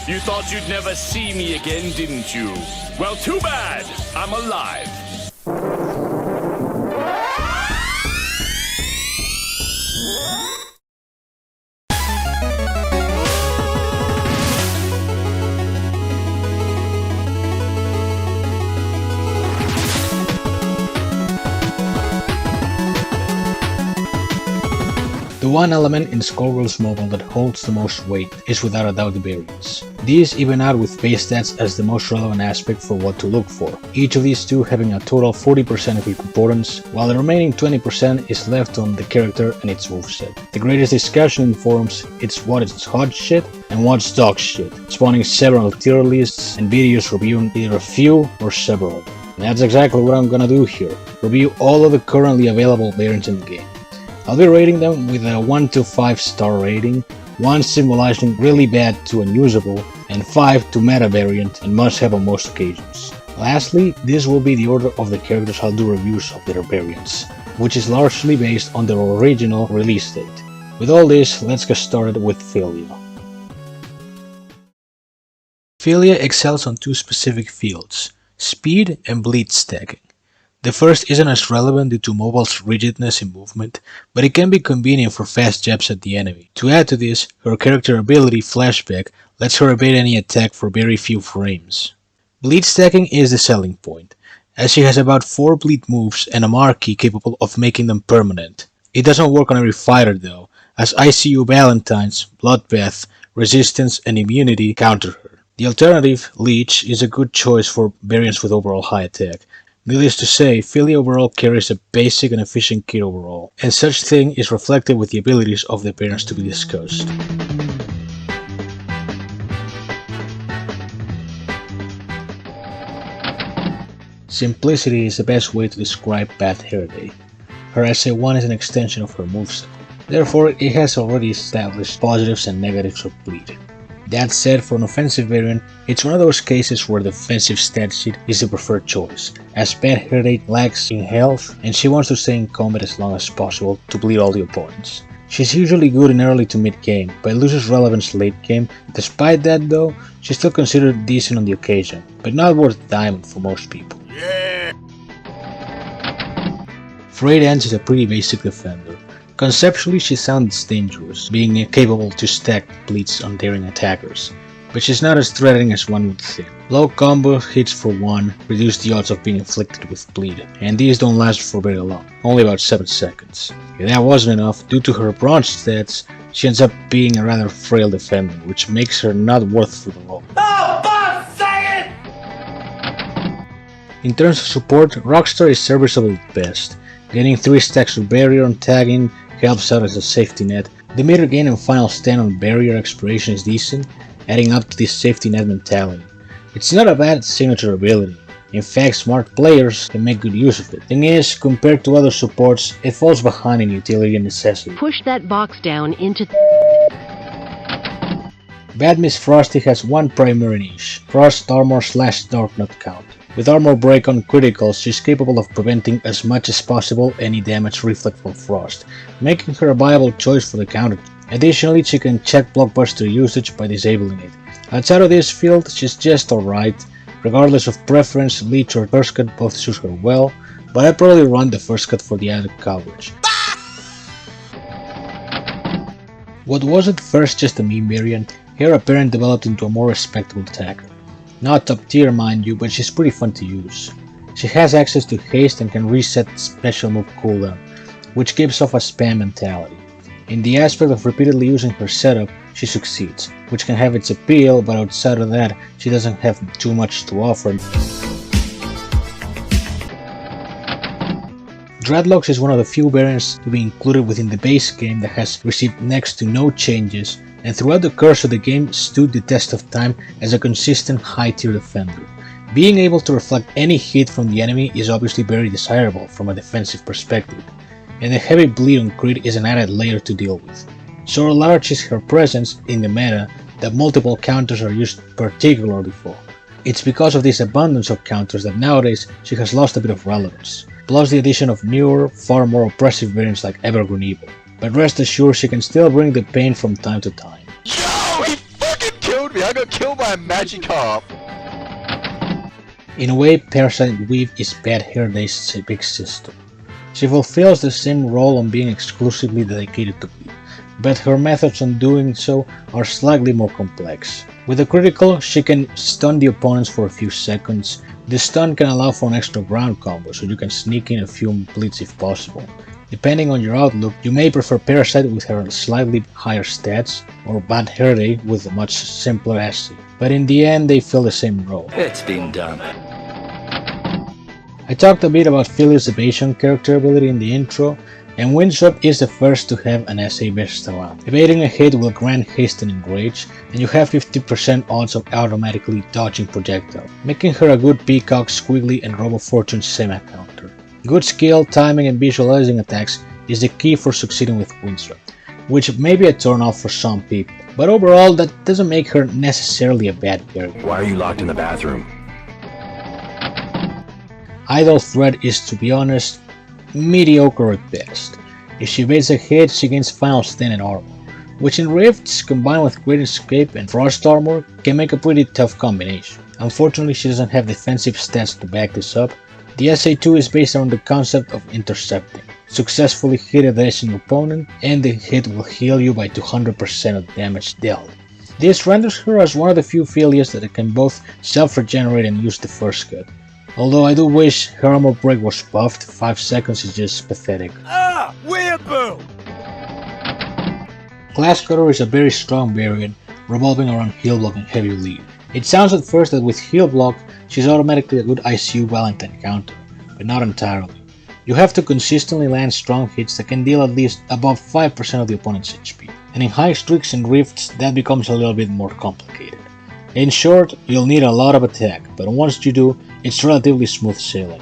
You thought you'd never see me again, didn't you? Well, too bad. I'm alive. The one element in Skullgirls mobile that holds the most weight is without a doubt the variants. These even out with base stats as the most relevant aspect for what to look for, each of these two having a total 40% of importance, while the remaining 20% is left on the character and its moveset. The greatest discussion in forums is what is hot shit and what's dog shit, spawning several tier lists and videos reviewing either a few or several. And that's exactly what I'm gonna do here, review all of the currently available variants in the game. I'll be rating them with a 1 to 5 star rating, 1 symbolizing really bad to unusable, and 5 to meta variant and must have on most occasions. Lastly, this will be the order of the characters I'll do reviews of their variants, which is largely based on their original release date. With all this, let's get started with Filia. Filia excels on two specific fields, speed and bleed stacking. The first isn't as relevant due to mobile's rigidness in movement, but it can be convenient for fast jabs at the enemy. To add to this, her character ability Flashback lets her evade any attack for very few frames. Bleed stacking is the selling point, as she has about 4 bleed moves and a marquee capable of making them permanent. It doesn't work on every fighter though, as ICU Valentine's, Bloodbath, Resistance and Immunity counter her. The alternative, Leech, is a good choice for variants with overall high attack. Needless to say, Filia overall carries a basic and efficient kit overall, and such thing is reflected with the abilities of the variants to be discussed. Simplicity is the best way to describe Bad Hair Day. Her SA1 is an extension of her moveset, therefore it has already established positives and negatives of bleed. That said, for an offensive variant, it's one of those cases where the defensive stat sheet is the preferred choice, as Bad Hair Day lacks in health and she wants to stay in combat as long as possible to bleed all the opponents. She's usually good in early to mid game, but loses relevance late game. Despite that though, she's still considered decent on the occasion, but not worth diamond for most people. Yeah. Frayed Ends is a pretty basic defender. Conceptually, she sounds dangerous, being capable to stack bleeds on daring attackers, but she's not as threatening as one would think. Low combo hits for 1 reduce the odds of being inflicted with bleed, and these don't last for very long, only about 7 seconds. If that wasn't enough, due to her bronze stats, she ends up being a rather frail defender, which makes her not worth for the role. Oh, boss, say it! In terms of support, Rockstar is serviceable at best. Getting 3 stacks of barrier on tagging helps out as a safety net. The meter gain and final stand on barrier expiration is decent, adding up to this safety net mentality. It's not a bad signature ability. In fact, smart players can make good use of it. Thing is, compared to other supports, it falls behind in utility and necessity. Push that box down into Bad Ms Frosty has one primary niche, Frost Armor / Dark Knot count. With armor break on criticals, she's capable of preventing as much as possible any damage reflect from Frost, making her a viable choice for the counter. Additionally, she can check Blockbuster usage by disabling it. Outside of this field, she's just alright. Regardless of preference, Leech or First Cut both suit her well, but I'd probably run the First Cut for the added coverage. What was at first just a meme variant, here apparently developed into a more respectable attacker. Not top tier mind you, but she's pretty fun to use. She has access to haste and can reset special move cooldown, which gives off a spam mentality. In the aspect of repeatedly using her setup, she succeeds, which can have its appeal, but outside of that, she doesn't have too much to offer. Dreadlocks is one of the few variants to be included within the base game that has received next to no changes, and throughout the course of the game stood the test of time as a consistent high tier defender. Being able to reflect any hit from the enemy is obviously very desirable from a defensive perspective, and the heavy bleed on crit is an added layer to deal with. So large is her presence in the meta that multiple counters are used particularly for. It's because of this abundance of counters that nowadays she has lost a bit of relevance, plus the addition of newer, far more oppressive variants like Evergreen Evil. But rest assured she can still bring the pain from time to time. Yo, he fucking killed me. I got got killed by a Magikarp! In a way, Parasite Weave is Bad Hair Day's big sister. She fulfills the same role on being exclusively dedicated to Weave, but her methods on doing so are slightly more complex. With a critical, she can stun the opponents for a few seconds. The stun can allow for an extra ground combo, so you can sneak in a few bleeds if possible. Depending on your outlook, you may prefer Parasite with her slightly higher stats, or Bad Hair Day with a much simpler essay, but in the end they fill the same role. It's been done. I talked a bit about Filia's evasion character ability in the intro, and Windswept is the first to have an essay based around. Evading a hit will grant haste and enrage, and you have 50% odds of automatically dodging projectile, making her a good Peacock, Squiggly, and Robo Fortune semi-counter. Good skill, timing, and visualizing attacks is the key for succeeding with Windswept, which may be a turn-off for some people, but overall that doesn't make her necessarily a bad character. Why are you locked in the bathroom? Idle Threat is, to be honest, mediocre at best. If she evades a hit, she gains Final Stand and armor, which in Rifts, combined with Great Escape and Frost Armor, can make a pretty tough combination. Unfortunately, she doesn't have defensive stats to back this up. The SA2 is based on the concept of intercepting. Successfully hit a dashing opponent, and the hit will heal you by 200% of damage dealt. This renders her as one of the few Filias that can both self-regenerate and use the first cut. Although I do wish her armor break was buffed, 5 seconds is just pathetic. Ah! Weeaboo! Glass Cutter is a very strong variant, revolving around heal block and heavy lead. It sounds at first that with heal block, she's automatically a good ICU Valentine counter, but not entirely. You have to consistently land strong hits that can deal at least above 5% of the opponent's HP, and in high streaks and rifts that becomes a little bit more complicated. In short, you'll need a lot of attack, but once you do, it's relatively smooth sailing.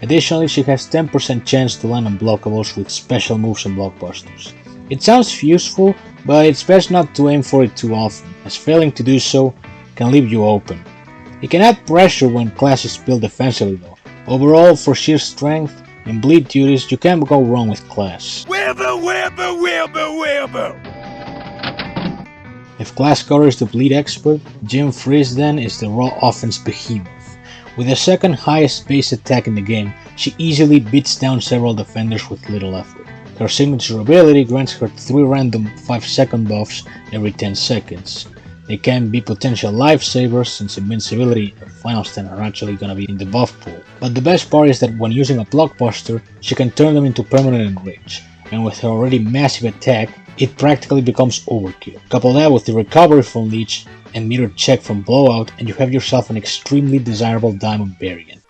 Additionally, she has 10% chance to land unblockables with special moves and blockbusters. It sounds useful, but it's best not to aim for it too often, as failing to do so can leave you open. It can add pressure when class is built defensively though. Overall, for sheer strength and bleed duties, you can't go wrong with class. Weeaboo! Weeaboo! Weeaboo! Weeaboo! If Glass Cutter is the bleed expert, Djinn Frizz then is the raw offense behemoth. With the second highest base attack in the game, she easily beats down several defenders with little effort. Her signature ability grants her 3 random 5-second buffs every 10 seconds. They can be potential lifesavers since Invincibility and Final Stand are actually gonna be in the buff pool. But the best part is that when using a Blockbuster, she can turn them into permanent enrage, and with her already massive attack, it practically becomes overkill. Couple that with the recovery from Leech and meter check from Blowout, and you have yourself an extremely desirable diamond variant.